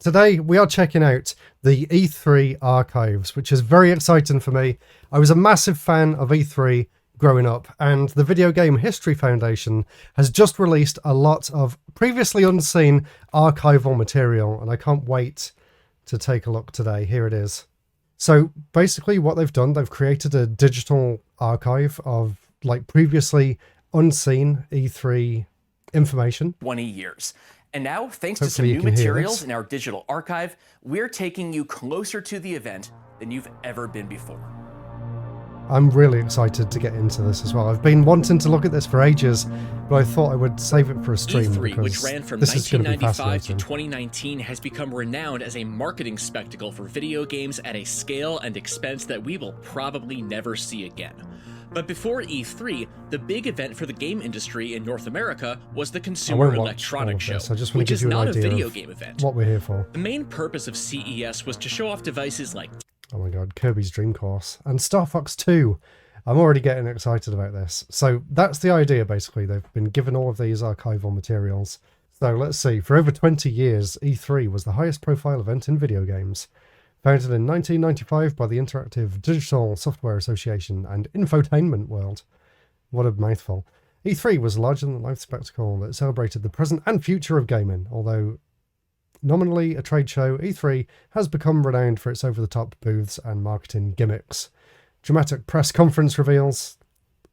Today we are checking out the E3 archives, which is very exciting for me. I was a massive fan of E3 growing up, and the Video Game History Foundation has just released a lot of previously unseen archival material, and I can't wait to take a look today. Here it is. So basically what they've done, they've created a digital archive of like previously unseen E3 information. 20 years. And now, thanks to some new materials in our digital archive, we're taking you closer to the event than you've ever been before. I'm really excited to get into this as well. I've been wanting to look at this for ages, but I thought I would save it for a stream. E3, which ran from this 1995 to 2019, has become renowned as a marketing spectacle for video games at a scale and expense that we will probably never see again. But before E3, the big event for the game industry in North America was the Consumer Electronics Show, which is not a video game event. What we're here for. The main purpose of CES was to show off devices like, oh my god, Kirby's Dream Course and Star Fox 2. I'm already getting excited about this. So that's the idea, basically. They've been given all of these archival materials. So let's see. For over 20 years, E3 was the highest profile event in video games. Founded in 1995 by the Interactive Digital Software Association and Infotainment World. What a mouthful. E3 was a larger-than-life spectacle that celebrated the present and future of gaming. Although nominally a trade show, E3 has become renowned for its over-the-top booths and marketing gimmicks. Dramatic press conference reveals,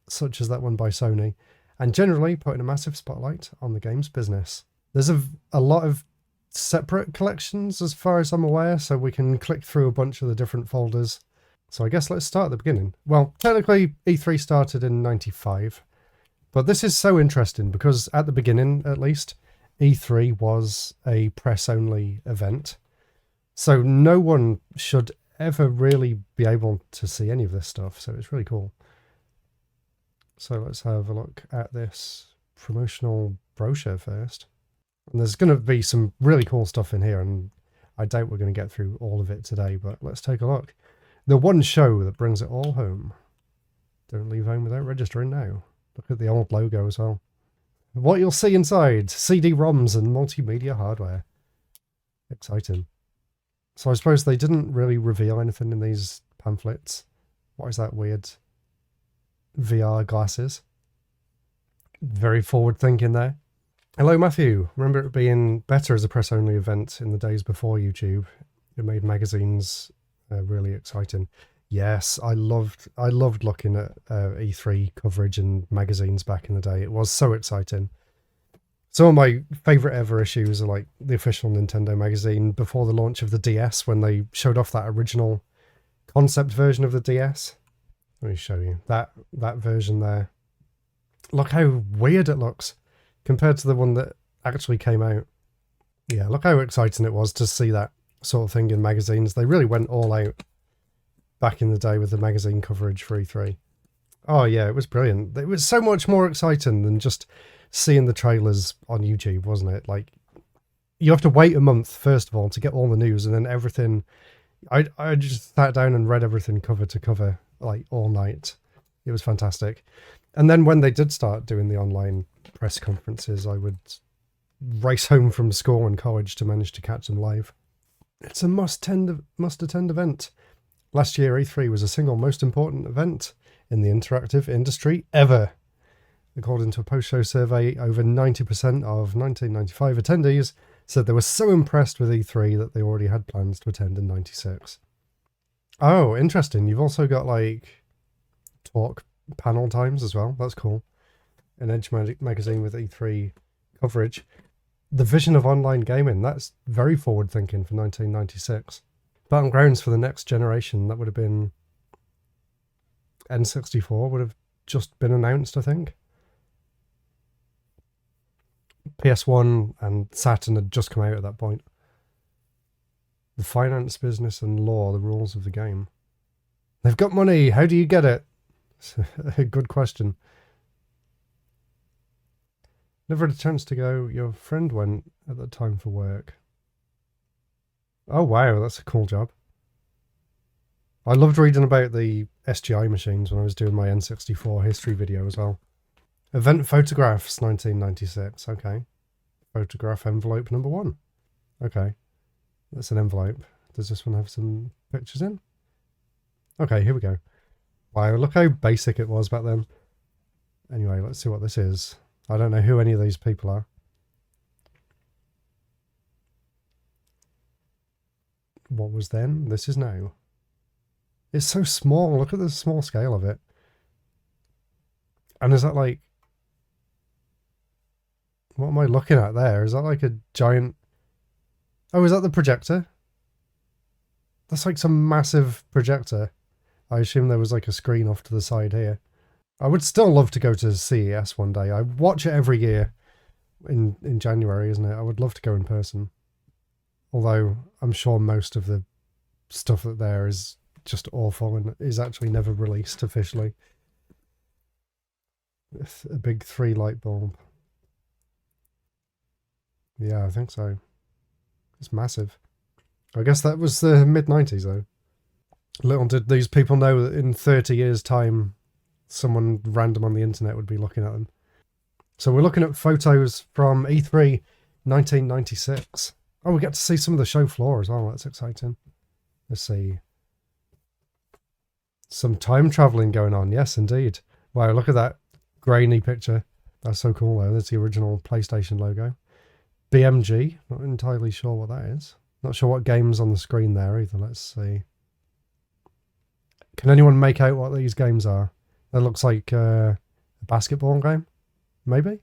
such as that one by Sony, and generally putting a massive spotlight on the game's business. There's a lot of separate collections as far as I'm aware, so we can click through a bunch of the different folders. So I guess let's start at the beginning. Well, technically E3 started in 95, but this is so interesting because at the beginning, at least, E3 was a press-only event. So no one should ever really be able to see any of this stuff, so it's really cool. So let's have a look at this promotional brochure first. And there's going to be some really cool stuff in here, and I doubt we're going to get through all of it today, but let's take a look. The one show that brings it all home. Don't leave home without registering now. Look at the old logo as well. What you'll see inside, CD-ROMs and multimedia hardware. Exciting. So I suppose they didn't really reveal anything in these pamphlets. What is that weird VR glasses? Very forward thinking there. Hello, Matthew. Remember it being better as a press-only event in the days before YouTube? It made magazines really exciting. Yes, I loved looking at E3 coverage and magazines back in the day. It was so exciting. Some of my favourite ever issues are like the official Nintendo magazine before the launch of the DS, when they showed off that original concept version of the DS. Let me show you that version there. Look how weird it looks compared to the one that actually came out. Yeah, look how exciting it was to see that sort of thing in magazines. They really went all out back in the day with the magazine coverage for E3. Oh yeah, it was brilliant. It was so much more exciting than just seeing the trailers on YouTube, wasn't it? Like, you have to wait a month, first of all, to get all the news, and then everything. I just sat down and read everything cover to cover, like, all night. It was fantastic. And then when they did start doing the online press conferences, I would race home from school and college to manage to catch them live. It's a must-attend event. Last year, E3 was the single most important event in the interactive industry ever. According to a post-show survey, over 90% of 1995 attendees said they were so impressed with E3 that they already had plans to attend in 96. Oh, interesting. You've also got, like, talk panel times as well. That's cool. An Edge magazine with E3 coverage. The vision of online gaming. That's very forward-thinking for 1996. Battlegrounds for the next generation. That would have been... N64 would have just been announced, I think. PS1 and Saturn had just come out at that point. The finance, business, and law, the rules of the game. They've got money. How do you get it? A good question. Never had a chance to go. Your friend went at that time for work. Oh wow, that's a cool job. I loved reading about the SGI machines when I was doing my N64 history video as well. Event photographs, 1996. Okay. Photograph envelope number 1. Okay. That's an envelope. Does this one have some pictures in? Okay, here we go. Wow, look how basic it was back then. Anyway, let's see what this is. I don't know who any of these people are. What was then? This is now. It's so small. Look at the small scale of it. And is that like... What am I looking at there? Is that like a giant... Oh, is that the projector? That's like some massive projector. I assume there was like a screen off to the side here. I would still love to go to CES one day. I watch it every year in January, isn't it? I would love to go in person. Although I'm sure most of the stuff that there is just awful and is actually never released officially. A big 3 light bulb. Yeah, I think so. It's massive. I guess that was the mid-90s though. Little did these people know that in 30 years' time, someone random on the internet would be looking at them. So we're looking at photos from E3 1996. Oh, we get to see some of the show floor as well. That's exciting. Let's see. Some time traveling going on. Yes, indeed. Wow, look at that grainy picture. That's so cool though. There's the original PlayStation logo. BMG. Not entirely sure what that is. Not sure what game's on the screen there either. Let's see. Can anyone make out what these games are? That looks like a basketball game, maybe?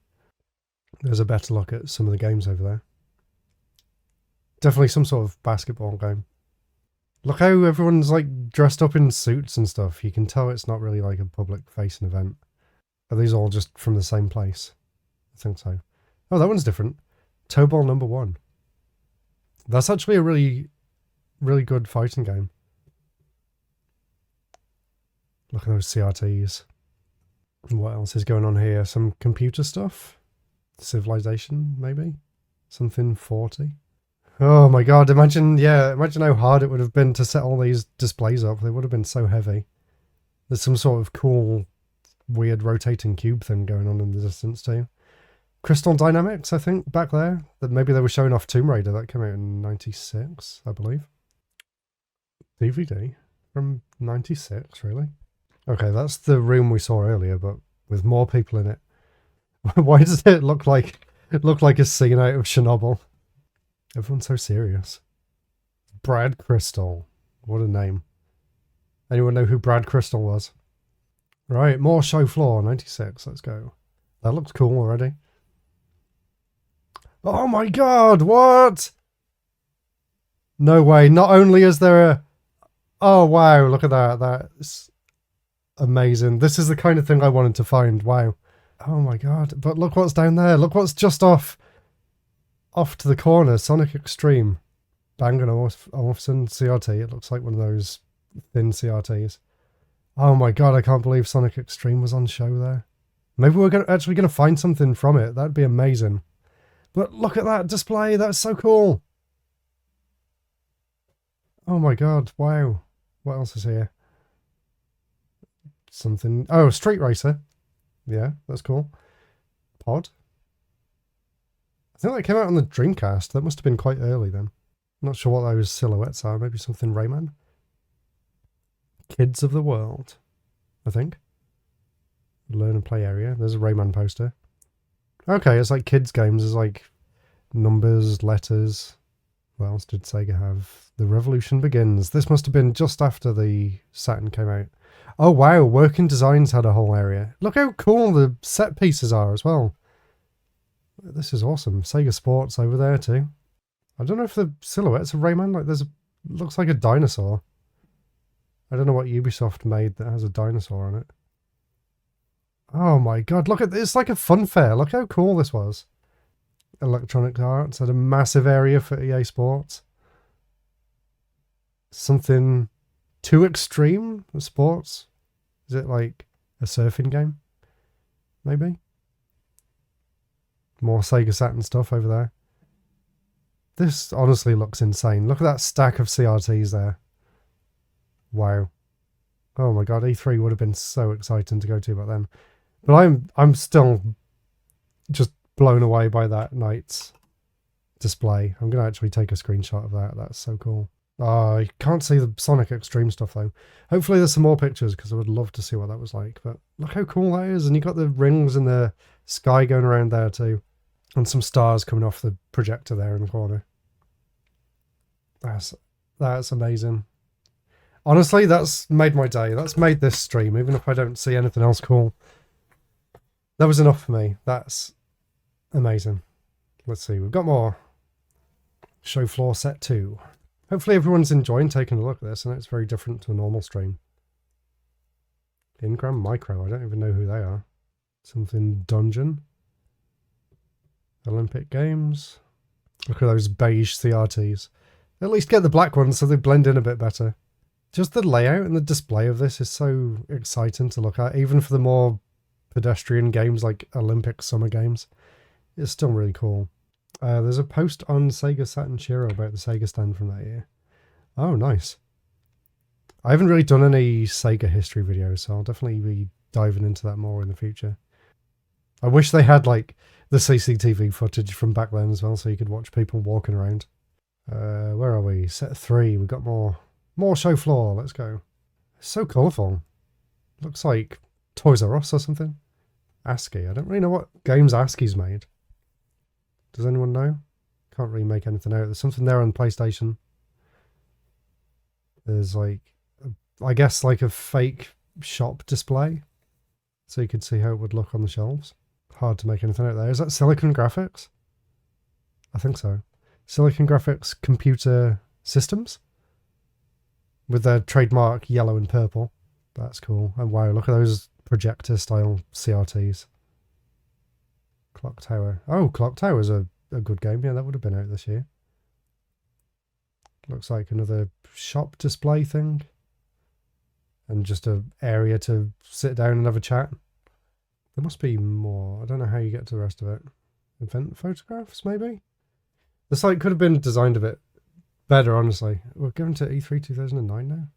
There's a better look at some of the games over there. Definitely some sort of basketball game. Look how everyone's like dressed up in suits and stuff. You can tell it's not really like a public facing event. Are these all just from the same place? I think so. Oh, that one's different. Tobal number 1. That's actually a really, really good fighting game. Look at those CRTs. What else is going on here? Some computer stuff? Civilization, maybe? Something 40? Oh my god, imagine how hard it would have been to set all these displays up. They would have been so heavy. There's some sort of cool, weird rotating cube thing going on in the distance too. Crystal Dynamics, I think, back there. That maybe they were showing off Tomb Raider. That came out in 96, I believe. DVD from 96, really? Okay, that's the room we saw earlier, but with more people in it. Why does it look like a scene out of Chernobyl? Everyone's so serious. Brad Crystal. What a name. Anyone know who Brad Crystal was? Right, more show floor, 96. Let's go. That looks cool already. Oh my god, what? No way. Not only is there a... Oh wow, look at that. That's amazing. This is the kind of thing I wanted to find. Wow. Oh my god. But look what's down there. Look what's just off to the corner. Sonic Extreme. Bang & Olufsen CRT. It looks like one of those thin CRTs. Oh my god, I can't believe Sonic Extreme was on show there. Maybe we're actually going to find something from it. That'd be amazing. But look at that display. That's so cool. Oh my god. Wow. What else is here? Something. Oh, Street Racer. Yeah, that's cool. Pod. I think that came out on the Dreamcast. That must have been quite early then. Not sure what those silhouettes are. Maybe something Rayman. Kids of the World, I think. Learn and play area. There's a Rayman poster. Okay, it's like kids games. There's like numbers, letters. What else did Sega have? The Revolution Begins. This must have been just after the Saturn came out. Oh wow, Working Designs had a whole area. Look how cool the set pieces are as well. This is awesome. Sega Sports over there too. I don't know if the silhouettes of Rayman, like looks like a dinosaur. I don't know what Ubisoft made that has a dinosaur on it. Oh my god, look at this. It's like a fun fair. Look how cool this was. Electronic Arts had a massive area for EA Sports. Something too extreme for sports. Is it like a surfing game? Maybe? More Sega Saturn stuff over there. This honestly looks insane. Look at that stack of CRTs there. Wow. Oh my god, E3 would have been so exciting to go to back then. But I'm still just blown away by that night's display. I'm going to actually take a screenshot of that. That's so cool. Oh, I can't see the Sonic Extreme stuff though. Hopefully there's some more pictures because I would love to see what that was like. But look how cool that is. And you got the rings in the sky going around there too. And some stars coming off the projector there in the corner. That's amazing. Honestly, that's made my day. That's made this stream, even if I don't see anything else cool. That was enough for me. That's amazing. Let's see, we've got more. Show floor set 2. Hopefully everyone's enjoying taking a look at this, and it's very different to a normal stream. Ingram Micro, I don't even know who they are. Something Dungeon. Olympic Games. Look at those beige CRTs. At least get the black ones so they blend in a bit better. Just the layout and the display of this is so exciting to look at, even for the more pedestrian games like Olympic Summer Games. It's still really cool. There's a post on Sega Saturn Shiro about the Sega stand from that year. Oh, nice. I haven't really done any Sega history videos, so I'll definitely be diving into that more in the future. I wish they had like the CCTV footage from back then as well, so you could watch people walking around. Where are we? Set 3. We've got more show floor. Let's go. It's so colourful. Looks like Toys R Us or something. ASCII. I don't really know what games ASCII's made. Does anyone know? Can't really make anything out. There's something there on PlayStation. There's like, I guess like a fake shop display. So you could see how it would look on the shelves. Hard to make anything out there. Is that Silicon Graphics? I think so. Silicon Graphics Computer Systems. With their trademark yellow and purple. That's cool. And wow, look at those projector style CRTs. Clock Tower. Oh, Clock Tower's a good game. Yeah, that would have been out this year. Looks like another shop display thing. And just an area to sit down and have a chat. There must be more. I don't know how you get to the rest of it. Event photographs, maybe? The site could have been designed a bit better, honestly. We're given to E3 2009 now.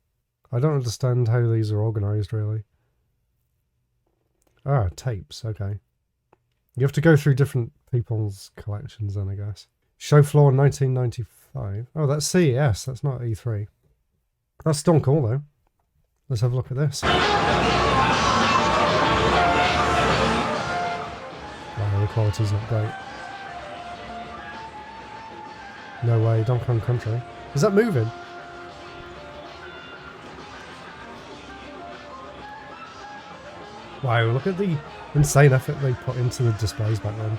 I don't understand how these are organised, really. Ah, tapes. Okay. You have to go through different people's collections then, I guess. Show floor 1995. Oh, that's CES. That's not E3. That's still cool, though. Let's have a look at this. Wow, the quality's not great. No way, Donkey Kong Country. Is that moving? Wow, look at the insane effort they put into the displays back then.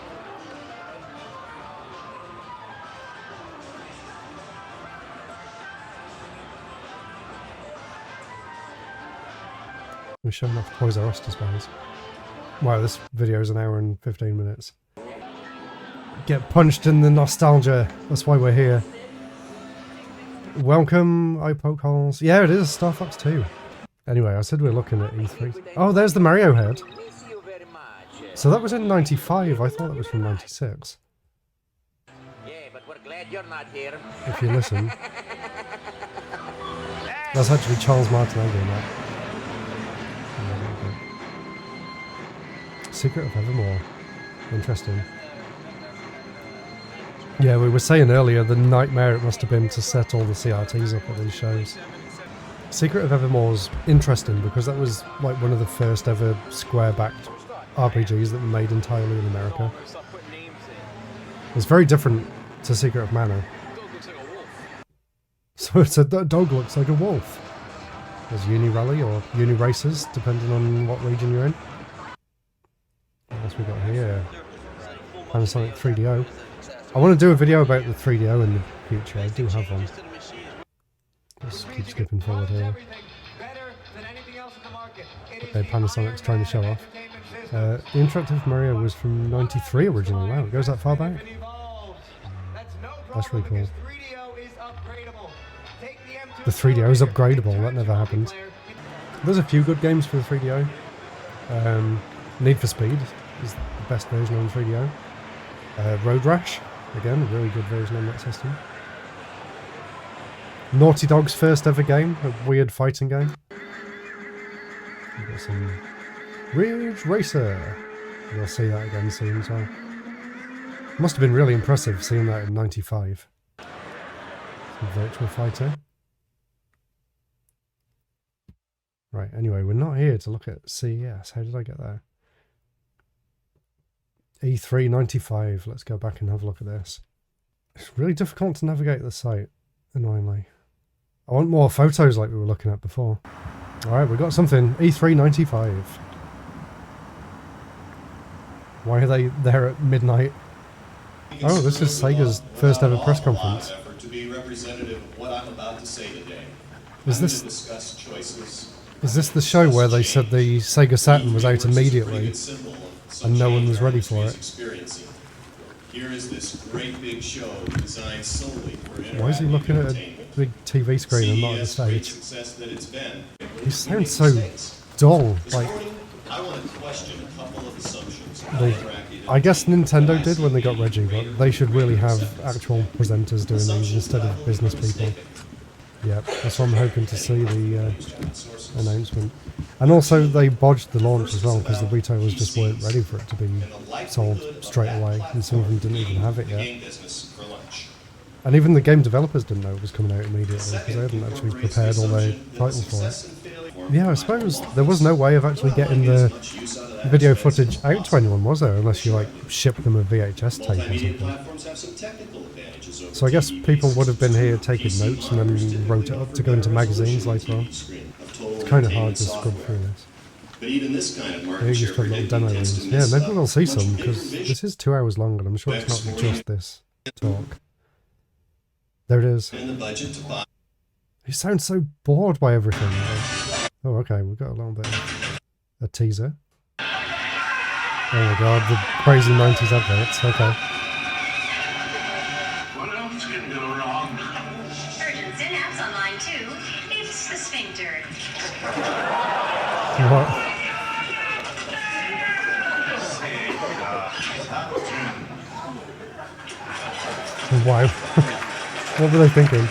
We're showing off Toys R Us displays. Wow, this video is an hour and 15 minutes. Get punched in the nostalgia. That's why we're here. Welcome, I poke holes. Yeah, it is Star Fox 2. Anyway, I said we're looking at E3. Oh, there's the Mario head. So that was in 95. I thought that was from 96. Yeah, but we're glad you're not here. If you listen. That's actually Charles Martinet doing that. Secret of Evermore. Interesting. Yeah, we were saying earlier the nightmare it must have been to set all the CRTs up at these shows. Secret of Evermore's interesting because that was like one of the first ever square-backed RPGs that were made entirely in America. It's very different to Secret of Mana. So it's a dog looks like a wolf. There's Uni Rally or Uni Racers, depending on what region you're in. What else we got here? Panasonic 3DO. I want to do a video about the 3DO in the future. I do have one. Just keep skipping forward here. Okay, Panasonic's trying to show off. The Interactive Mario was from 93 originally. Wow, it goes that far back. That's really cool. The 3DO is upgradable. That never happened. There's a few good games for the 3DO. Need for Speed is the best version on the 3DO. Road Rash, again, a really good version on that system. Naughty Dog's first ever game, a weird fighting game. We've got some Ridge Racer. You'll see that again soon as well. Must have been really impressive seeing that in 95. Virtual Fighter. Right, anyway, we're not here to look at CES. How did I get there? E3 95. Let's go back and have a look at this. It's really difficult to navigate the site, annoyingly. I want more photos like we were looking at before. Alright, we got something. E3 95. Why are they there at midnight? Oh, this is Sega's first ever press conference. To be representative of what I'm about to say today. Is this discuss choices? Is this the show where they said the Sega Saturn was out immediately and no one was ready for it? Here is this great big show designed solely for interactive. Why is he looking at a big TV screen and not at the stage? He sounds so dull. Like, I want to question a couple of assumptions. I guess Nintendo did when they got Reggie, but they should really have actual presenters doing these instead of business people. Yeah, that's what I'm hoping to see, the announcement. And also they bodged the launch as well because the retailers just weren't ready for it to be sold straight away, and some of them didn't even have it yet. And even the game developers didn't know it was coming out immediately because they hadn't actually prepared all their titles for it. Yeah, I suppose there was no way of actually getting the video footage out to anyone, was there? Unless you like shipped them a VHS tape or something. So I guess people would have been here taking notes and then wrote it up to go into magazines later on. It's kind of hard to scrub through this. They just have little demo rooms. Yeah, maybe we'll see some because this is 2 hours long and I'm sure it's not just this talk. There it is. He sounds so bored by everything. Oh, okay, we've got a little bit of a teaser. Oh my god, the crazy 90s adverts, okay. What else can go wrong? Urgent synapse on line 2. It's the sphincter. What? Wow. What were they thinking?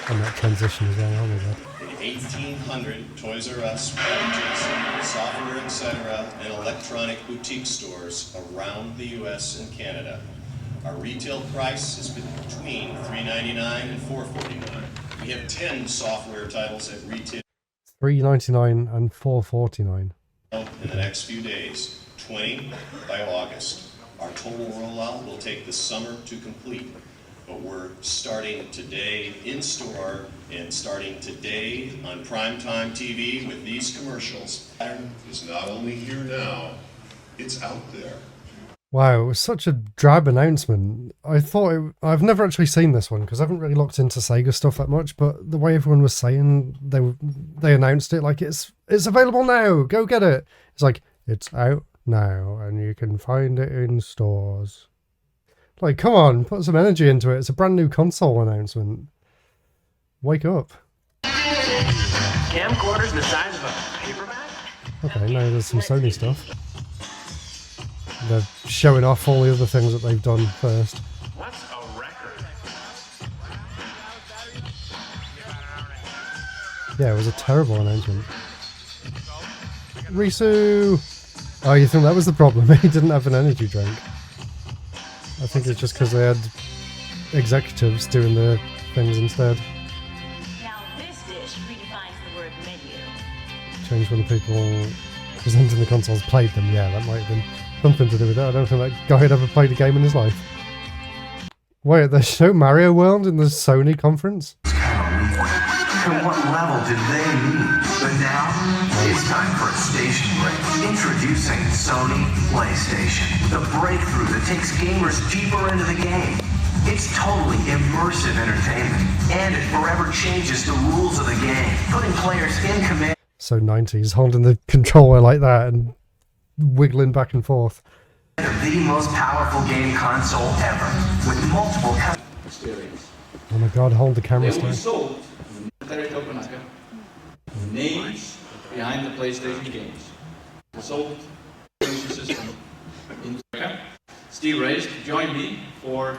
And that transition as well, oh my god. 1,800 Toys R Us, branches, software, etc., and electronic boutique stores around the US and Canada. Our retail price is between $3.99 and $4.49. We have 10 software titles at retail. $3.99 and $4.49. In the next few days, 20 by August. Our total rollout will take the summer to complete. But we're starting today in store and starting today on primetime TV with these commercials. It's not only here now, it's out there. Wow, it was such a drab announcement. I've never actually seen this one because I haven't really looked into Sega stuff that much, but the way everyone was saying they announced it like it's available now, go get it. It's like, it's out now and you can find it in stores. Like, come on, put some energy into it. It's a brand new console announcement. Wake up. Camcorder's the size of a paperback? Okay, now there's some Sony stuff. They're showing off all the other things that they've done first. What's a record? Yeah, it was a terrible announcement. Risu! Oh, you think that was the problem? He didn't have an energy drink. I think it's just because they had executives doing the things instead. Now this dish redefines the word menu. Change when the people presenting the consoles played them. Yeah, that might have been something to do with it. I don't think that guy had ever played a game in his life. Wait, they show Mario World in the Sony conference? At what level did they need? But now, it's time for a station break. Introducing Sony PlayStation, the breakthrough that takes gamers deeper into the game. It's totally immersive entertainment, and it forever changes the rules of the game, putting players in command. So 90s, holding the controller like that and wiggling back and forth. The most powerful game console ever, with multiple experience. Oh my god, hold the camera still. Sold Terry Tokunaga, the names behind the PlayStation games. Sold the system in America. Steve Reyes, join me for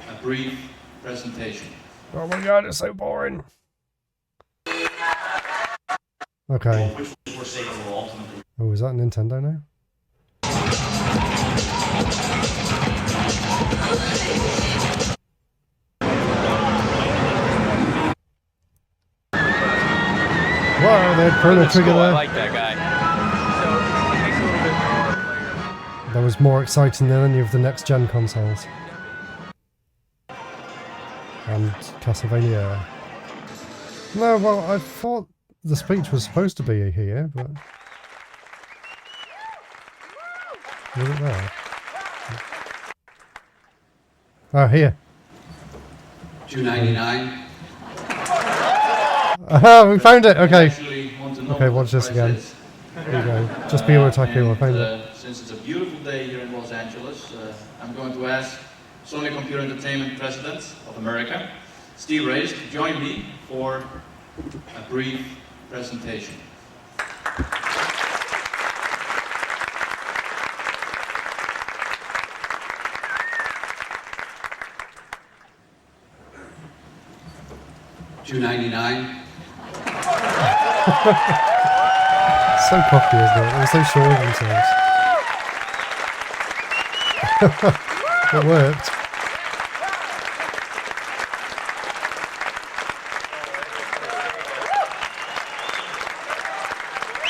a brief presentation. Oh my god, it's so boring. Okay. Oh, is that Nintendo now? Wow, they had Chrono Trigger there. I like that guy. That was more exciting than any of the next-gen consoles. And Castlevania. No, well, I thought the speech was supposed to be here, but... Was it there? Oh, here. 299. Aha, we found it! Okay. Actually want to know Okay, what watch this the again. price is. There you go. Just be Otaku, I found it. Since it's a beautiful day here in Los Angeles, I'm going to ask Sony Computer Entertainment President of America, Steve Reyes, to join me for a brief presentation. $299. So cocky, isn't it? They're so sure of themselves. It worked.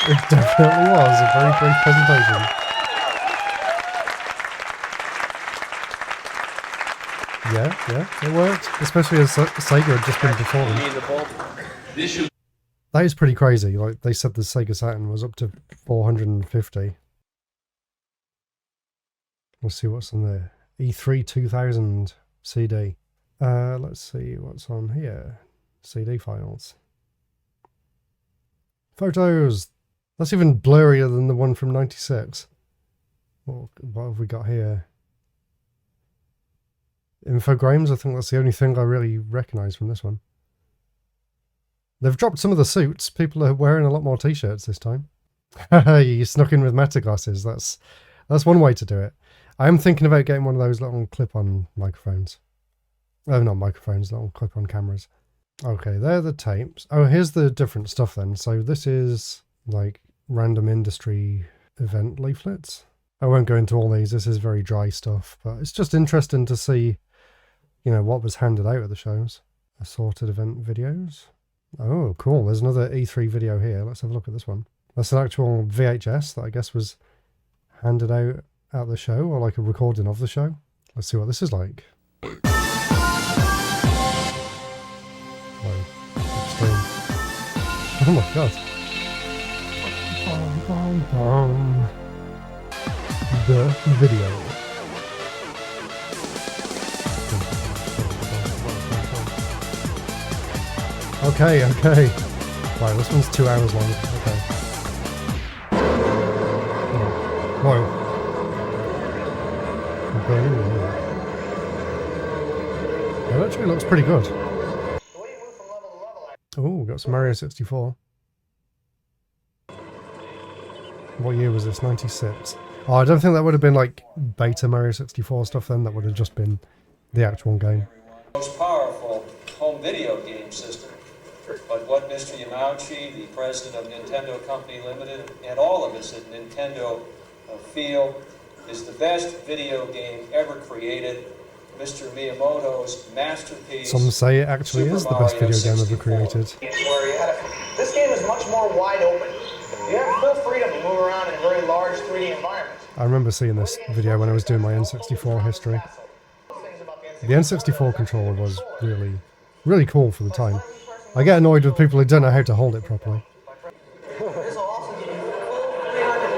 It definitely was a very brief presentation. Yeah, it worked. Especially as Sega had just been before them. This should That is pretty crazy. Like, they said the Sega Saturn was up to 450. Let's see what's on there. E3 2000 CD. Let's see what's on here. CD files. Photos. That's even blurrier than the one from 96. What have we got here? Infogrames. I think that's the only thing I really recognise from this one. They've dropped some of the suits. People are wearing a lot more t-shirts this time. You snuck in with meta glasses. That's one way to do it. I am thinking about getting one of those little clip-on microphones. Oh, not microphones, little clip-on cameras. Okay, they're the tapes. Oh, here's the different stuff then. So this is like random industry event leaflets. I won't go into all these. This is very dry stuff, but it's just interesting to see, you know, what was handed out at the shows. Assorted event videos. Oh, cool. There's another E3 video here. Let's have a look at this one. That's an actual VHS that I guess was handed out at the show, or like a recording of the show. Let's see what this is like. Whoa. Extreme. Oh my god. Bum, bum, bum. The video. Okay. Wow, this one's 2 hours long. Okay. Whoa. It actually looks pretty good. Oh, got some Mario 64. What year was this? 96. Oh, I don't think that would have been like beta Mario 64 stuff then. That would have just been the actual game. Most powerful home video game system. But what Mr. Yamauchi, the president of Nintendo Company Limited, and all of us at Nintendo feel is the best video game ever created. Mr. Miyamoto's masterpiece. Some say it actually is the best video game ever created. This game is much more wide open. You have full freedom to move around in a very large 3D environment. I remember seeing this video when I was doing my N64 history. The N64 controller was really, really cool for the time. I get annoyed with people who don't know how to hold it properly.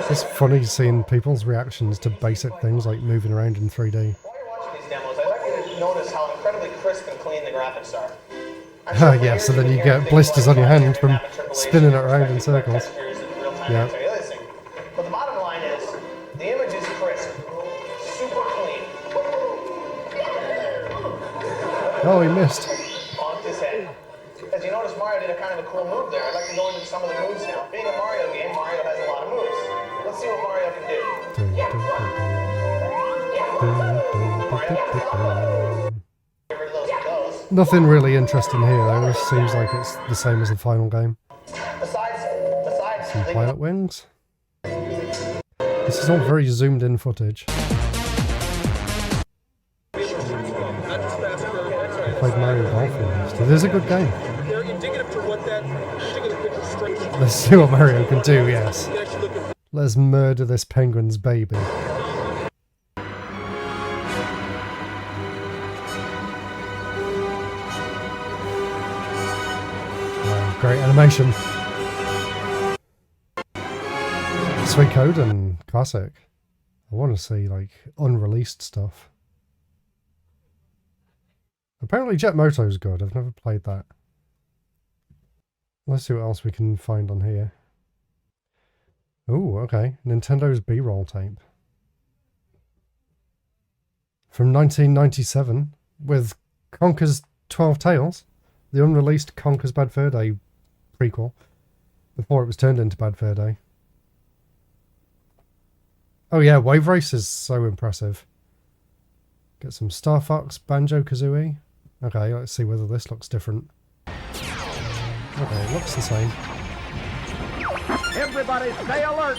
It's funny seeing people's reactions to basic things like moving around in 3D. While you're watching these demos, I'd like you to notice how incredibly crisp and clean the graphics are. Yeah, so then you get blisters on your hand from spinning it around in circles. Yeah. But the bottom line is, the image is crisp, super clean. Oh, he missed. Bonked his head. As you notice, Mario did a kind of a cool move there. I'd like to go into some of the moves now. Being a Mario game, Mario has a lot of moves. Let's see what Mario can do. Nothing really interesting here though. This seems like it's the same as the final game. Besides Some pilot wings. This is all very zoomed in footage. played Mario Golf Remastered. It is a good game. They're indicative to what that particular picture strikes you. Let's see what Mario can do, yes. You can actually look at Let's murder this penguin's baby. Wow, great animation. Sweet Code and Classic. I want to see, like, unreleased stuff. Apparently Jet Moto's good. I've never played that. Let's see what else we can find on here. Oh, okay. Nintendo's B-roll tape. From 1997 with Conker's 12 Tales, the unreleased Conker's Bad Fur Day prequel, before it was turned into Bad Fur Day. Oh yeah, Wave Race is so impressive. Get some Star Fox, Banjo-Kazooie. Okay, let's see whether this looks different. Okay, it looks the same. Everybody stay alert.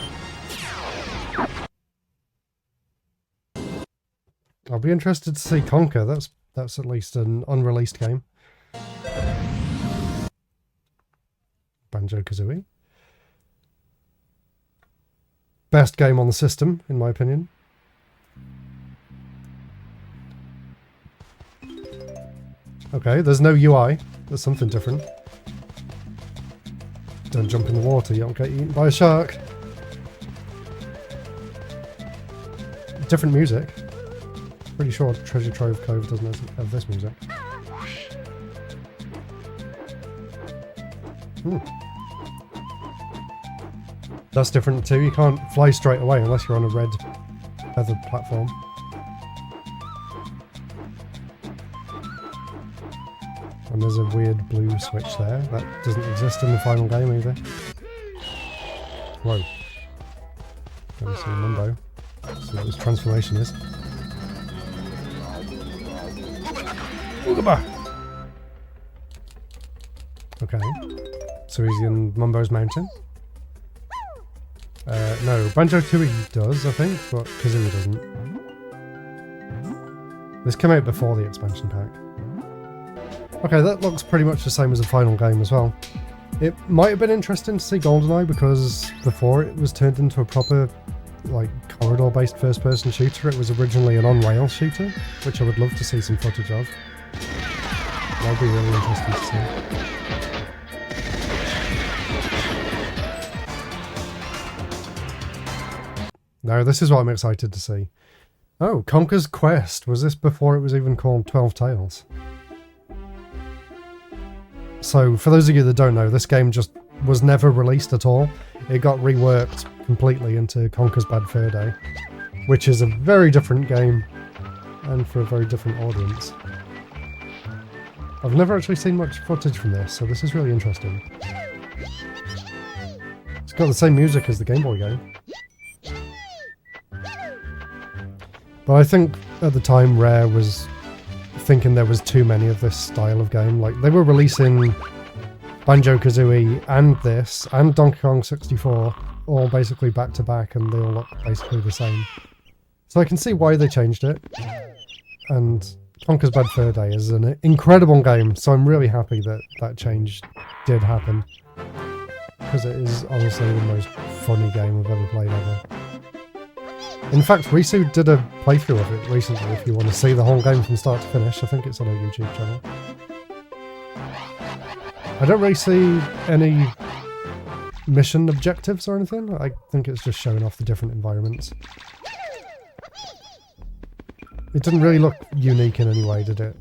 I'll be interested to see Conker. That's at least an unreleased game. Banjo-Kazooie. Best game on the system, in my opinion. Okay, there's no UI. There's something different. Don't jump in the water, you don't get eaten by a shark. Different music. Pretty sure Treasure Trove Cove doesn't have this music. That's different too. You can't fly straight away unless you're on a red feathered platform. And there's a weird blue switch there. That doesn't exist in the final game either. Whoa. Going to see Mumbo. See what this transformation is. Oogaba! Okay. So he's in Mumbo's Mountain. No, Banjo-Tooie does, I think, but Kazooie doesn't. This came out before the expansion pack. Okay, that looks pretty much the same as the final game as well. It might have been interesting to see GoldenEye because before it was turned into a proper, like, corridor-based first-person shooter, it was originally an on-rail shooter, which I would love to see some footage of. That would be really interesting to see. Now, this is what I'm excited to see. Oh, Conker's Quest. Was this before it was even called 12 Tales? So, for those of you that don't know, this game just was never released at all. It got reworked completely into Conker's Bad Fur Day, which is a very different game and for a very different audience. I've never actually seen much footage from this, so this is really interesting. It's got the same music as the Game Boy game. But I think at the time Rare was thinking there was too many of this style of game. Like, they were releasing Banjo-Kazooie and this and Donkey Kong 64 all basically back to back, and they all look basically the same. So I can see why they changed it. And Conker's Bad Fur Day is an incredible game, so I'm really happy that that change did happen. Because it is honestly the most funny game I've ever played ever. In fact, Risu did a playthrough of it recently if you want to see the whole game from start to finish. I think it's on our YouTube channel. I don't really see any mission objectives or anything. I think it's just showing off the different environments. It didn't really look unique in any way, did it?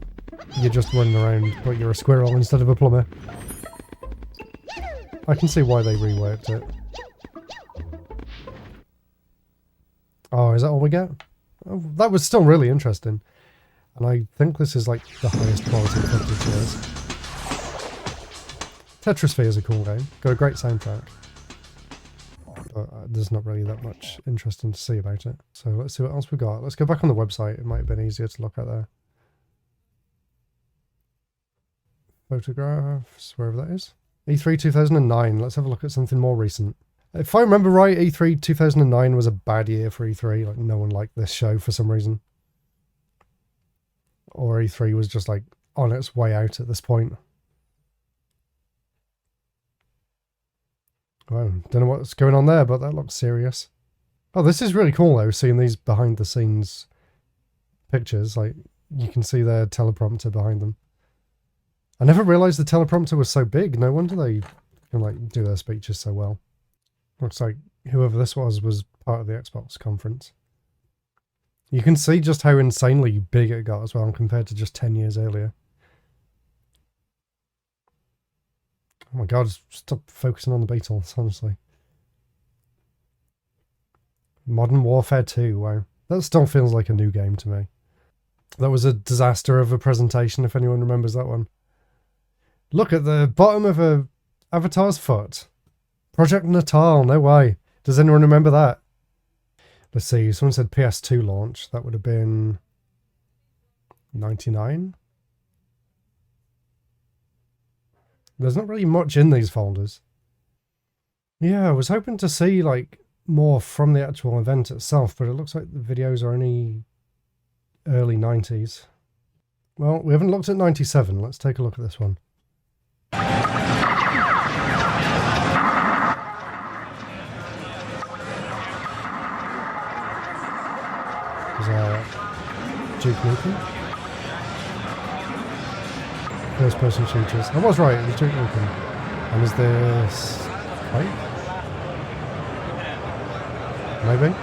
You're just running around, but you're a squirrel instead of a plumber. I can see why they reworked it. Oh, is that all we get? Oh, that was still really interesting. And I think this is like the highest quality footage there is. Tetrisphere is a cool game. Got a great soundtrack. But there's not really that much interesting to see about it. So let's see what else we got. Let's go back on the website. It might have been easier to look at there. Photographs, wherever that is. E3 2009. Let's have a look at something more recent. If I remember right, E3 2009 was a bad year for E3. Like, no one liked this show for some reason. Or E3 was just like on its way out at this point. Well, don't know what's going on there, but that looks serious. Oh, this is really cool though, seeing these behind the scenes pictures. Like, you can see their teleprompter behind them. I never realized the teleprompter was so big. No wonder they can like do their speeches so well. Looks like whoever this was part of the Xbox conference. You can see just how insanely big it got as well compared to just 10 years earlier. Oh my god, stop focusing on the Beatles, honestly. Modern Warfare 2, wow. That still feels like a new game to me. That was a disaster of a presentation, if anyone remembers that one. Look at the bottom of a Avatar's foot. Project Natal, no way. Does anyone remember that? Let's see, someone said PS2 launch. That would have been 99? There's not really much in these folders. Yeah, I was hoping to see like more from the actual event itself, but it looks like the videos are only early 90s. Well, we haven't looked at 97. Let's take a look at this one. Is that Duke Nukem? First person shooters. I was right, it was Duke Nukem. And is this Quake? Maybe?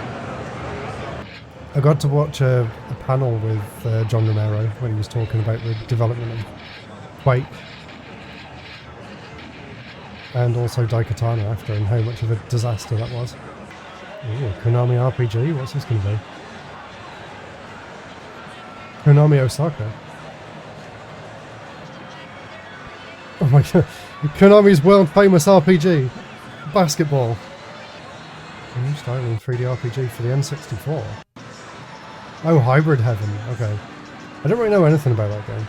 I got to watch a panel with John Romero when he was talking about the development of Quake. And also Daikatana after, and how much of a disaster that was. Ooh, Konami RPG, what's this going to be? Konami Osaka. Oh my god. Konami's world famous RPG. Basketball. New style in 3D RPG for the N64. Oh, Hybrid Heaven. Okay. I don't really know anything about that game.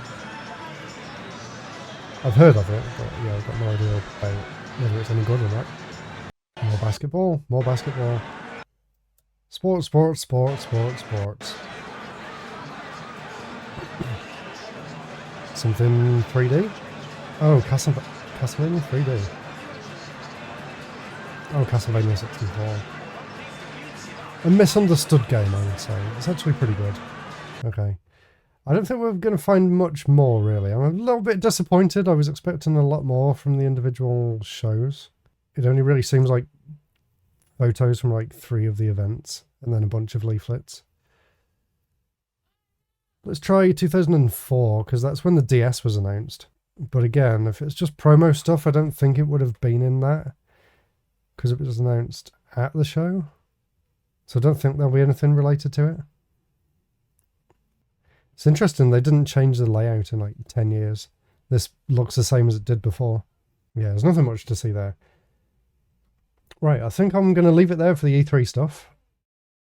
I've heard of it, but yeah, I've got no idea about whether it's any good or not. More basketball. More basketball. Sports, sports, sports, sports, sports. Something 3D? Oh, Castlevania 3D. Oh, Castlevania 64. A misunderstood game, I would say. It's actually pretty good. Okay. I don't think we're going to find much more, really. I'm a little bit disappointed. I was expecting a lot more from the individual shows. It only really seems like photos from like 3 of the events, and then a bunch of leaflets. Let's try 2004, because that's when the DS was announced. But again, if it's just promo stuff, I don't think it would have been in that, because it was announced at the show. So I don't think there'll be anything related to it. It's interesting, they didn't change the layout in like 10 years. This looks the same as it did before. Yeah, there's nothing much to see there. Right, I think I'm going to leave it there for the E3 stuff.